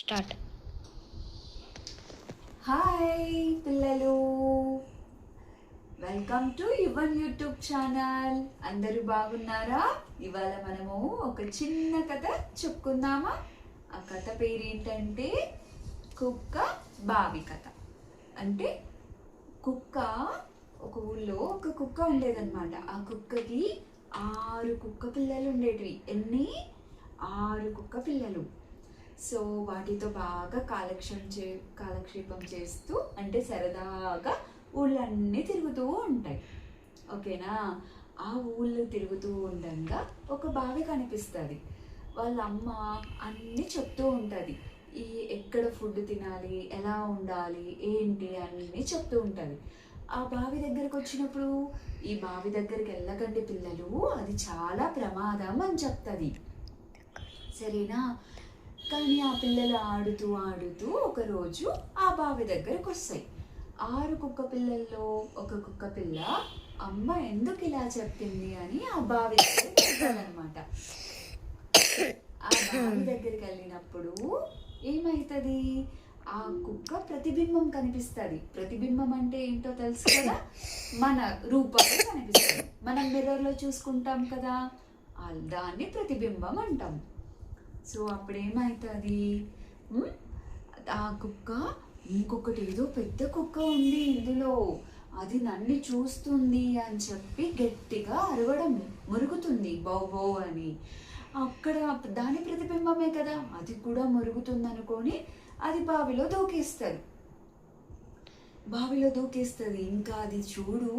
Start. Hi పిల్లలు, welcome to Yuvan YouTube channel. అందరూ బాగున్నారా? ఇవాళ మనము ఒక చిన్న కథ చెప్పుకుందామా? ఆ కథ పేరు ఏంటంటే కుక్క బావి కథ. అంటే కుక్క, ఒక ఊళ్ళో ఒక కుక్క ఉండేదన్నమాట. ఆ కుక్కకి 6 కుక్క పిల్లలు ఉండేటివి. ఎన్ని? 6 కుక్క పిల్లలు. సో వాటితో బాగా కాలక్షేపం చేస్తూ, అంటే సరదాగా ఊళ్ళన్నీ తిరుగుతూ ఉంటాయి. ఓకేనా? ఆ ఊళ్ళు తిరుగుతూ ఉండగా ఒక బావి కనిపిస్తుంది. వాళ్ళ అమ్మ అన్నీ చెప్తూ ఉంటుంది. ఈ ఎక్కడ ఫుడ్ తినాలి, ఎలా ఉండాలి, ఏంటి అన్నీ చెప్తూ ఉంటుంది. ఆ బావి దగ్గరకు వచ్చినప్పుడు, ఈ బావి దగ్గరికి వెళ్ళకండి పిల్లలు, అది చాలా ప్రమాదం అని చెప్తుంది. సరేనా? కానీ ఆ పిల్లలు ఆడుతూ ఆడుతూ ఒకరోజు ఆ బావి దగ్గరకు వస్తాయి. 6 కుక్క పిల్లల్లో ఒక కుక్క పిల్ల అమ్మ ఎందుకు ఇలా చెప్పింది అని ఆ బావి దగ్గరికి వెళ్తాదనమాట. ఆ బావి దగ్గరికి వెళ్ళినప్పుడు ఏమవుతుంది? ఆ కుక్క ప్రతిబింబం కనిపిస్తుంది. ప్రతిబింబం అంటే ఏంటో తెలుసు కదా? మన రూపంలో కనిపిస్తుంది. మనం మిర్రర్లో చూసుకుంటాం కదా, దాన్ని ప్రతిబింబం అంటాం. సో అప్పుడేమవుతుంది? ఆ కుక్క ఇంకొకటి ఏదో పెద్ద కుక్క ఉంది ఇందులో, అది నన్ను చూస్తుంది అని చెప్పి గట్టిగా అరవడం, మురుగుతుంది బౌ బౌ అని. అక్కడ దాని ప్రతిబింబమే కదా, అది కూడా మురుగుతుంది అనుకొని అది బావిలో దూకేస్తుంది. ఇంకా అది చూడు,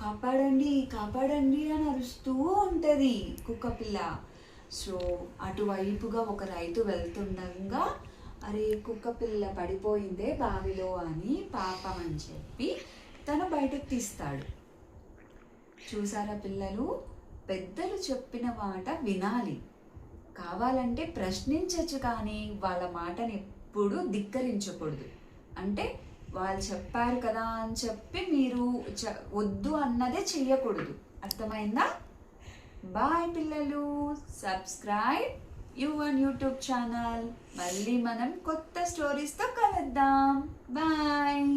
కాపాడండి కాపాడండి అని అరుస్తూ ఉంటుంది కుక్క పిల్ల. సో అటువైపుగా ఒక రైతు వెళ్తుండగా, అరే కుక్క పిల్ల పడిపోయిందే బావిలో అని పాపం అని చెప్పి తను బయటకు తీస్తాడు. చూసారా పిల్లలు, పెద్దలు చెప్పిన మాట వినాలి. కావాలంటే ప్రశ్నించచ్చు, కానీ వాళ్ళ మాటని ఎప్పుడు ధిక్కరించకూడదు. అంటే వాళ్ళు చెప్పారు కదా అని చెప్పి మీరు వద్దు అన్నదే చెయ్యకూడదు. అర్థమైందా? బాయ్ పిల్లలు, సబ్స్క్రైబ్ యువన్ యూట్యూబ్ ఛానల్. మళ్ళీ మనం కొత్త స్టోరీస్తో కలుద్దాం. బాయ్.